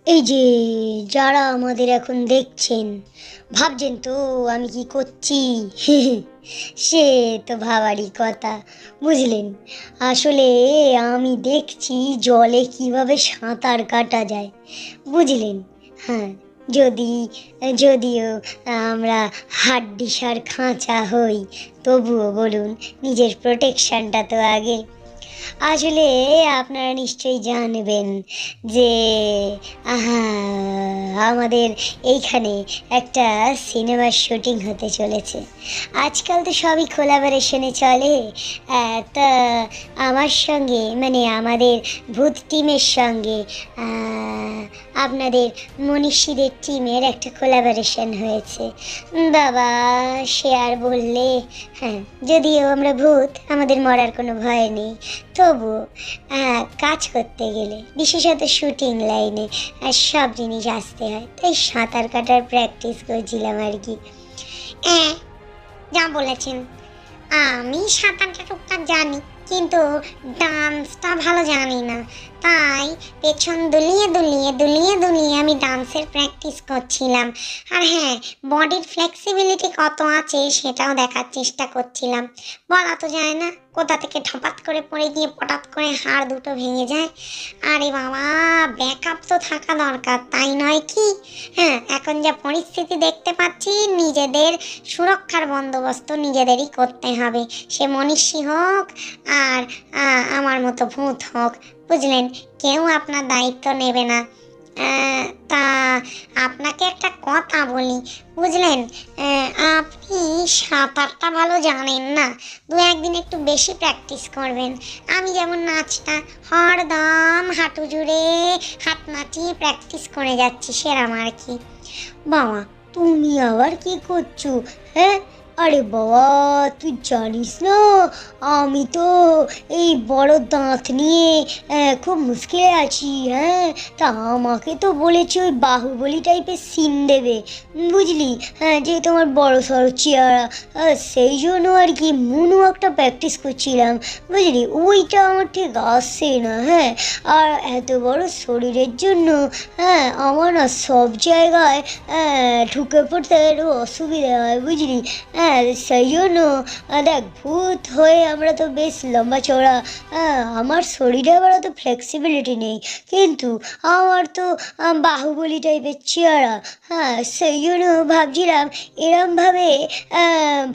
এই যে যারা আমাদের এখন দেখছেন, ভাবছেন তো আমি কি করছি। সে তো ভাবারই কথা, বুঝলেন। আসলে আমি দেখছি জলে কিভাবে সাঁতার কাটা যায়, বুঝলেন। হ্যাঁ, যদি যদিও আমরা হাড্ডিসার খাঁচা হই, তবুও বলুন, নিজের প্রোটেকশনটা তো আগে। আসলে আপনারা নিশ্চয়ই জানবেন যে আহা, আমাদের এইখানে একটা সিনেমার শুটিং হতে চলেছে। আজকাল তো সবই কোলাবোরেশনে চলে। তা আমার সঙ্গে, মানে আমাদের ভূত টিমের সঙ্গে আপনাদের মনীষীদের টিমের একটা কোলাবোরেশন হয়েছে। বাবা, সে আর বললে। হ্যাঁ, যদিও আমরা ভূত, আমাদের মরার কোনো ভয় নেই, তবু কাজ করতে গেলে, বিশেষত শুটিং লাইনে, সব জিনিস আসতে হয়, তাই সাঁতার কাটার প্র্যাকটিস করছিলাম আর কি। যা বলেছেন, আমি সাঁতারটা টুকটাক জানি, কিন্তু ডান্সটা ভালো জানি না, তাই পেছন দুলিয়ে দুলিয়ে দুলিয়ে দুলিয়ে আমি ডান্সের প্র্যাকটিস করছিলাম। আর হ্যাঁ, বডির ফ্লেক্সিবিলিটি কত আছে সেটাও দেখার চেষ্টা করছিলাম। বলা তো যায় না, কোথা থেকে ঠপাত করে পড়ে গিয়ে পটাত করে হাড় দুটো ভেঙে যায়। আরে বাবা, ব্যাকআপ তো থাকা দরকার, তাই নয় কি? হ্যাঁ, এখন যা পরিস্থিতি দেখতে পাচ্ছি, নিজেদের সুরক্ষার বন্দোবস্ত নিজেদেরই করতে হবে, সে মনীষী হোক আর আমার মতো ভূত হোক, বুঝলেন। কেউ আপনার দায়িত্ব নেবে না। তা আপনাকে একটা কথা বলি, বুঝলেন, আপনি সাঁতারটা ভালো জানেন না, দু একদিন একটু বেশি প্র্যাকটিস করবেন। আমি যেমন নাচটা হরদম হাঁটু জুড়ে হাত নাচিয়ে প্র্যাকটিস করে যাচ্ছি, সেরাম আর কি। বাবা, তুমি আবার কি করছো? হ্যাঁ, আরে বাবা, তুই জানিস না আমি তো এই বড় দাঁত নিয়ে খুব মুশকিলে আছি। হ্যাঁ, তা আমাকে তো বলেছে ওই বাহুবলী টাইপের সিন দেবে, বুঝলি। হ্যাঁ, যেহেতু আমার বড় সড়ো চেহারা, সেই জন্য আর কি মনও একটা প্র্যাকটিস করছিলাম, বুঝলি। ওইটা আমার ঠিক আসছে না। হ্যাঁ, আর এত বড় শরীরের জন্য আমার না সব জায়গায় ঢুকে পড়তে একটু অসুবিধা হয়, বুঝলি। সেই জন্য দেখ, ভূত হয়ে আমরা তো বেশ লম্বা চওড়া, আমার শরীরে আবার অত ফ্লেক্সিবিলিটি নেই, কিন্তু আমার তো বাহুবলী টাইপের চেহারা। সেই জন্য ভাবছিলাম এরমভাবে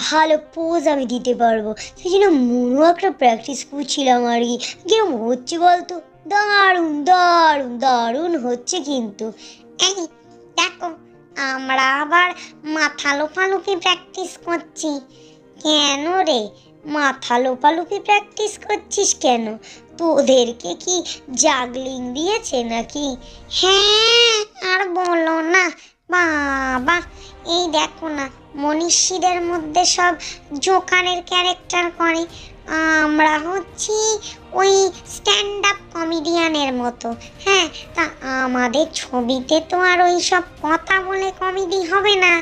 ভালো পোজ আমি দিতে পারবো, সেই জন্য মনও একটা প্র্যাকটিস করছিলাম আর কি। কিরম হচ্ছে বলতো? দারুণ দারুণ দারুণ হচ্ছে কিন্তু। এই দেখো, আমরা আবার মাথা লোপালুপি প্র্যাকটিস করছি। কেন রে, মাথা লোপালুপি প্র্যাকটিস করছিস কেন? তোদেরকে কি জাগলিং দিয়েছে নাকি? হ্যাঁ, আর বলো না বাবা, এই দেখো না, মনীষীদের মধ্যে সব জোকারের ক্যারেক্টার করে, আমরা হচ্ছি ওই স্ট্যান্ড আপ কমেডিয়ানের মতো। হ্যাঁ, তা আমাদের ছবিতে তো আর ওই সব কথা বলে কমেডি হবে না,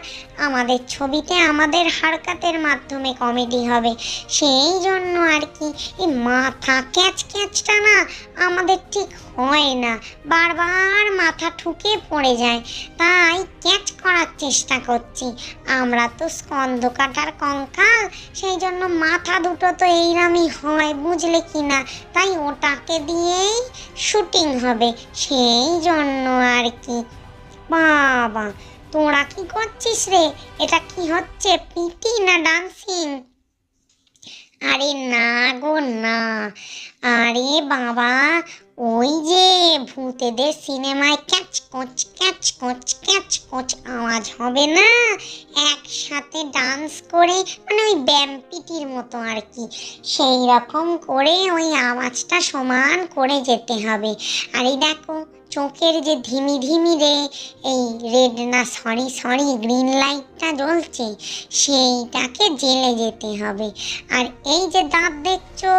আমাদের ছবিতে আমাদের হারকাতের মাধ্যমে কমেডি হবে। সেই জন্য আর কি এই মাথা ক্যাচ ক্যাচটা না আমাদের ঠিক হয় না, বারবার মাথা ঠুকে পড়ে যায়, তাই ক্যাচ করার চেষ্টা করছি। আমরা তো স্কন্ধ কাটার কঙ্কাল, সেই জন্য মাথা দুটো তো এইরমই হয়, বুঝলে কি না। তাই ওটাকে দিয়েই শুটিং হবে, সেই জন্য আর কি। বাবা, তোরা কি করছিস রে? এটা কি হচ্ছে, পিটি না ডান্সিং? আরে না গো না, আরে বাবা, ওই যে ভূতেদের সিনেমায় catch coach catch coach catch coach আওয়াজ হবে না, একসাথে ডান্স করে, মানে ওই ব্যাম্পিটির মতো আর কি, সেই রকম করে ওই আওয়াজটা সমান করে যেতে হবে। আর এই দেখো, চোখের যে ধিমি ধিমি রে, এই রেড না সরি সরি গ্রিন লাইটটা জ্বলছে, সেইটাকে জেলে যেতে হবে। আর এই যে দাঁত দেখছো,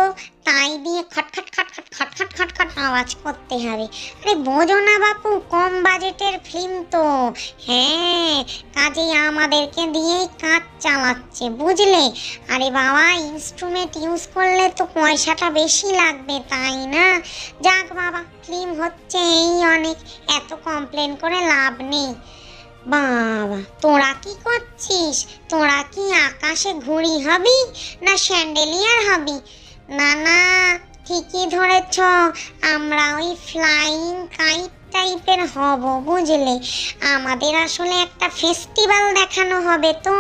তাই দিয়ে খটখট খটখট খটখট খটখট আওয়াজ করতে হবে। আরে বোঝো না বাপু, কম বাজেটের ফিল্ম তো। হ্যাঁ, কাজেই আমাদেরকে দিয়েই কাজ চালাচ্ছে, বুঝলে? আরে বাবা, ইনস্ট্রুমেন্ট ইউজ করলে তো পয়সাটা বেশি লাগবে, তাই না? যাক বাবা, ফিল্ম হচ্ছে এই অনেক, এত কমপ্লেন করে লাভ নেই। বাবা, তোরা কি করছিস? তোরা কি আকাশে ঘুড়ি হবি না স্যান্ডেলিয়ার হবি? না না, ঠিকই ধরেছ, আমরা ওই ফ্লাইং কাইট টাইপের হব, বুঝলে? আমাদের আসলে একটা ফেস্টিভ্যাল দেখানো হবে তো,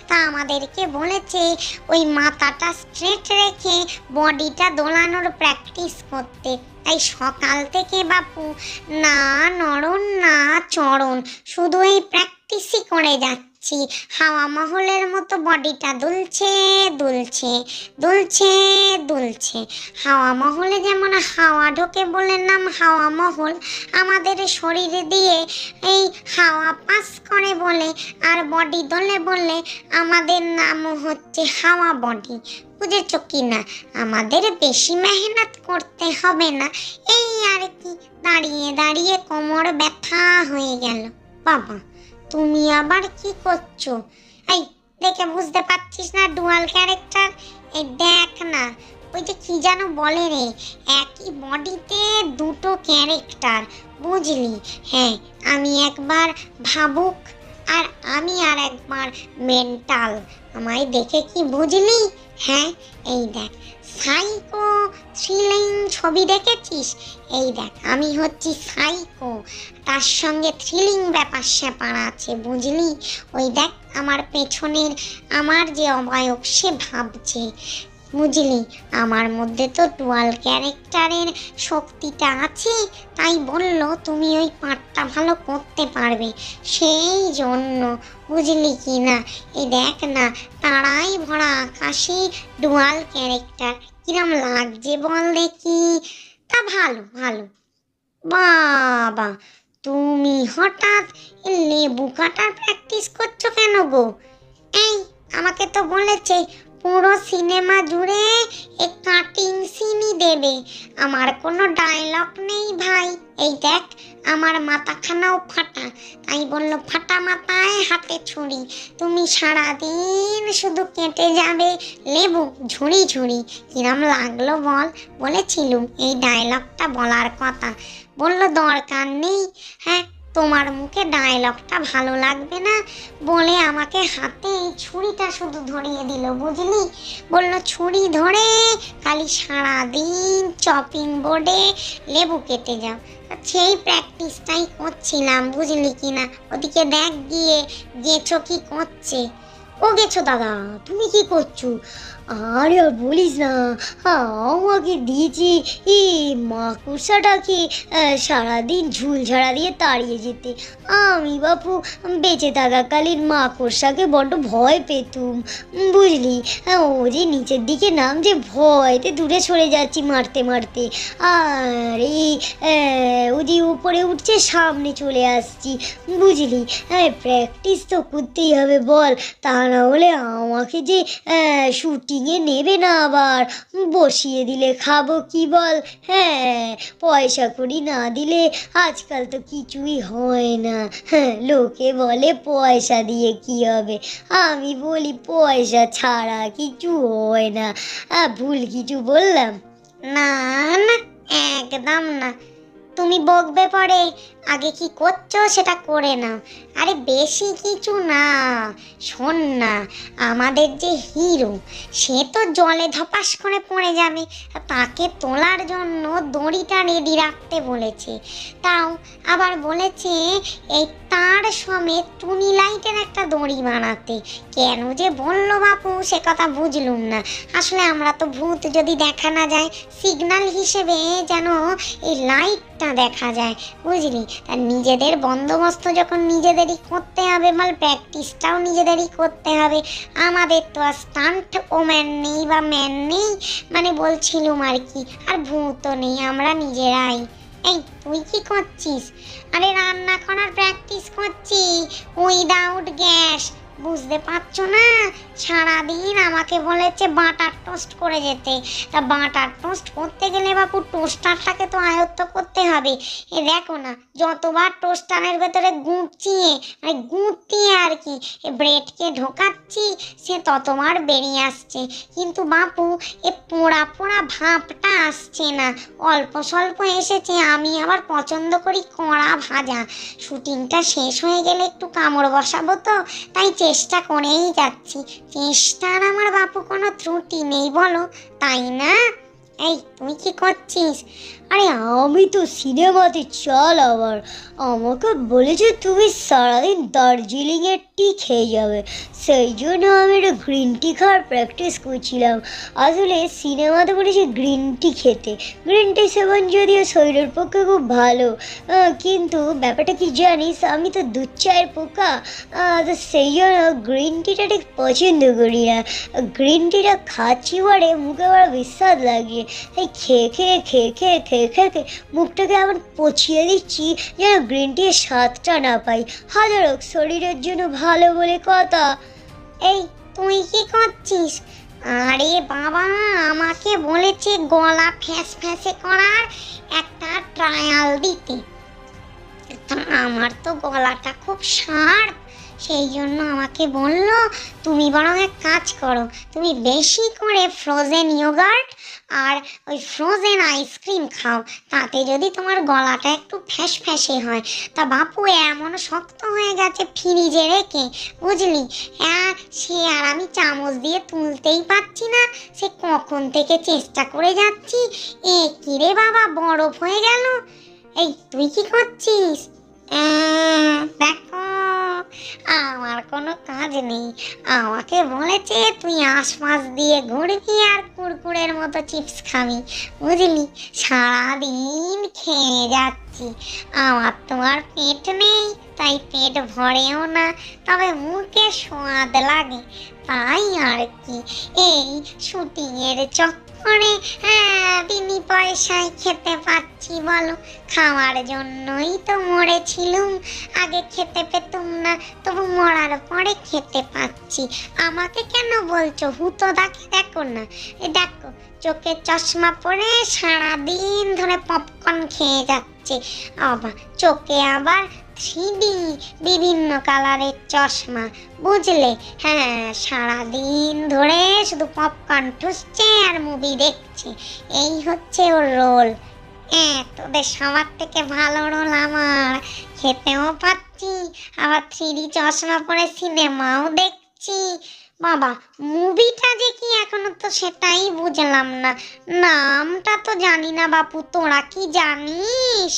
তা আমাদেরকে বলেছে ওই মাথাটা স্ট্রেট রেখে বডিটা দোলানোর প্র্যাকটিস করতে। তাই সকাল থেকে বাপু না নড়ন না চড়ন, শুধু এই প্র্যাকটিসই করে যাচ্ছি। হাওয়া মহলের মতো বডিটা দুলছে দুলছে দুলছে দুলছে। হাওয়া মহলে যেমন হাওয়া ঢোকে বলে নাম হাওয়া মহল, আমাদের শরীরে দিয়ে এই হাওয়া পাস করে বলে, আর বডি দোলে বলে আমাদের নাম হচ্ছে হাওয়া বডি। বুঝেছ কি না? আমাদের বেশি মেহনত করতে হবে না, এই আর কি। দাঁড়িয়ে দাঁড়িয়ে কোমর ব্যথা হয়ে গেল। বাবা, তুমি আবার কি করছো? এই, দেখে বুঝতে পারছিস না ডুয়াল ক্যারেক্টার? এই দেখ না, ওই যে কি যেন বলে রে, একই বডিতে দুটো ক্যারেক্টার, বুঝলি? হ্যাঁ, আমি একবার ভাবুক আর আমি আর একবার মেন্টাল। আমায় দেখে কি বুঝলি? হ্যাঁ, এই দেখ, সাইকো থ্রিলিং ছবি দেখেছিস? এই দেখ, আমি হচ্ছি সাইকো, তার সঙ্গে থ্রিলিং ব্যাপার স্যাপার আছে, বুঝলি? ওই দেখ আমার পেছনের আমার যে অবয়ব, সে ভাবছে, বুঝলি? আমার মধ্যে তো ডুয়াল ক্যারেক্টারের শক্তিটা আছে, তাই বললো তুমি ওই পার্টটা ভালো করতে পারবে, সেই জন্য, বুঝলি কি না? এই দেখ না, তারাই ভরা আকাশে ডুয়াল ক্যারেক্টার, কিরম লাগছে বল দেখি? তা ভালো ভালো। বাবা, তুমি হঠাৎ লেবু কাটার প্র্যাকটিস করছো কেন গো? এই, আমাকে তো বলেছে পুরো সিনেমা জুড়ে এই কাটিং সিনই দেবে, আমার কোনো ডায়লগ নেই ভাই। এই দেখ, আমার মাথাখানাও ফাটা, তাই বললো ফাটা মাথায় হাতে ছুরি, তুমি সারাদিন শুধু কেটে যাবে লেবু ঝুড়ি ঝুড়ি। কিরম লাগলো বল? বলেছিলুম এই ডায়লগটা বলার কথা, বললো দরকার নেই। হ্যাঁ, তোমার মুখে ডায়লগটা ভালো লাগবে না বলে আমাকে হাতে এই ছুরিটা শুধু ধরিয়ে দিল, বুঝলি? বললো ছুরি ধরে খালি সারাদিন চপিং বোর্ডে লেবু কেটে যাও। সেই প্র্যাকটিসটাই করছিলাম, বুঝলি কি না? ওদিকে দেখ গিয়ে গেছো কি করছে। ও গেছো দাদা, তুমি কি করছো? আরে আর বলিস না, আমাকে দিয়েছি এই মাকড়সাটাকে সারাদিন ঝুল ঝাড়া দিয়ে তাড়িয়ে যেতে। আমি বাপু বেঁচে থাকাকালীন মাকড়সাকে বড্ড ভয় পেতুম, বুঝলি? ও যে নিচের দিকে নাম যে ভয়তে দূরে সরে যাচ্ছি মারতে মারতে, আর এই ও যে উপরে উঠছে সামনে চলে আসছি, বুঝলি? প্র্যাকটিস তো করতেই হবে বল, তা না হলে আমাকে যে শুটিংয়ে নেবে না, আবার বসিয়ে দিলে খাবো কি বল? হ্যাঁ, পয়সা কড়ি না দিলে আজকাল তো কিছুই হয় না। হ্যাঁ, লোকে বলে পয়সা দিয়ে কি হবে, আমি বলি পয়সা ছাড়া কিছু হয় না। ভুল কিছু বললাম? না না, একদম না। তুমি বকবে পরে, আগে কি করছো সেটা করে নাও। আরে বেশি কিছু না, শোন না, আমাদের যে হিরো, সে তো জলে ধপাস করে পড়ে যাবে, তাকে তোলার জন্য দড়িটা রেডি রাখতে বলেছে। তাও আবার বলেছে এই তার সমেত টুনি লাইটের একটা দড়ি বানাতে। কেন যে বললো বাপু সে কথা বুঝলুম না। আসলে আমরা তো ভূত যদি দেখা না যায়, সিগন্যাল হিসেবে যেন এই লাইটটা দেখা যায়, বুঝলি? তার নিজেদের বন্দোবস্ত যখন নিজেদেরই করতে হবে, বল প্র্যাকটিসটাও নিজেদেরই করতে হবে। আমাদের তো আর স্টান্ট ওম্যান নেই বা ম্যান নেই, মানে বলছিলুম আর কি, আর ভূতও নেই, আমরা নিজেরাই। এই তুই কি করছিস? আরে রান্না করার প্র্যাকটিস করছি উইদাউট গ্যাস, বুঝতে পারছো না? সারাদিন আমাকে বলেছে বাটার টোস্ট করে যেতে। তা বাটার টোস্ট করতে গেলে বাপু টোস্টারটাকে তো আয়ত্ত করতে হবে। এ দেখো না, যতবার টোস্টারের ভেতরে গুঁতিয়ে আর কি ব্রেডকে ঢোকাচ্ছি, সে ততবার বেরিয়ে আসছে। কিন্তু বাপু এ পোড়া পোড়া ভাবটা আসছে না, অল্প স্বল্প এসেছে। আমি আবার পছন্দ করি কড়া ভাজা। শুটিংটা শেষ হয়ে গেলে একটু কামড় বসাবো, তো তাই চেষ্টা করেই যাচ্ছি। চেষ্টার আমার বাপু কোনো ত্রুটি নেই বলো, তাই না? এই তুই কি করছিস? আরে আমি তো সিনেমাতে চাল আবার আমাকে বলেছে তুমি সারাদিন দার্জিলিংয়ের টি খেয়ে যাবে, সেই জন্য আমি একটা গ্রিন টি খাওয়ার প্র্যাকটিস করছিলাম। আসলে সিনেমাতে বলেছে গ্রিন টি খেতে, গ্রিন টি সেবন যদিও শরীরের পক্ষে খুব ভালো, কিন্তু ব্যাপারটা কি জানিস, আমি তো দুধ চায়ের পোকা, তো সেই জন্য গ্রিন টিটা ঠিক পছন্দ করি না। গ্রিন টিটা খাচ্ছি পরে মুখে বড় বিস্বাদ লাগে, তাই খেয়ে মুখটাকে এমন পচিয়ে দিচ্ছি যেন গ্রিন টির স্বাদটা না পাই। হাজার হোক শরীরের জন্য ভালো বলে কথা। এই তুই কি করছিস? আরে বাবা, আমাকে বলেছে গলা ফ্যাঁসে করার একটা ট্রায়াল দিতে। তা আমার তো গলাটা খুব শার্প, সেই জন্য আমাকে বললো তুমি বরং এক কাজ করো, তুমি বেশি করে ফ্রোজেন ইয়োগার্ট আর ওই ফ্রোজেন আইসক্রিম খাও, তাতে যদি তোমার গলাটা একটু ফ্যাঁসে হয়। তা বাপু এমন শক্ত হয়ে গেছে ফ্রিজে রেখে, বুঝলি? সে আর আমি চামচ দিয়ে তুলতেই পারছি না, সে কখন থেকে চেষ্টা করে যাচ্ছি। কিরে বাবা, বরফ হয়ে গেল। এই তুই কি করছিস? দেখো, আমার কোনো কাজ নেই। আমাকে বলেছে তুই আশপাশ দিয়ে ঘুরবি আর কুরকুরের মতো চিপস খাবি, বুঝলি? সারাদিন খেয়ে যাচ্ছি। আমার তো আর পেট নেই, তাই পেট ভরেও না, তবে মুখে স্বাদ লাগে, তাই আর কি। এই শুটিংয়ের চক্করে বিনি পয়সায় খেতে পাচ্ছি বলো? খাওয়ার জন্যই তো মরেছিলুম, আগে খেতে পেতুম না, তবু মরার পরে খেতে পাচ্ছি। আমাকে কেন বলছো? হুতোদাকে দেখো না, দেখো চোখে চশমা পরে সারাদিন ধরে পপকর্ন খেয়ে যাচ্ছে, আবার চোখে আবার 3D বিভিন্ন কালারের চশমা, বুঝলে? হ্যাঁ, সারাদিন ধরে শুধু পপকর্ন ঠুসছে আর মুভি দেখছে, এই হচ্ছে ওর রোল। তোদের সবার থেকে ভালো রোল আমার, খেতেও পাচ্ছি, আবার 3D চশমা পরে সিনেমাও দেখছি। বাবা, মুভিটা যে কি এখনো তো সেটাই বুঝলাম না, নামটা তো জানি না বাপু, তোরা কি জানিস?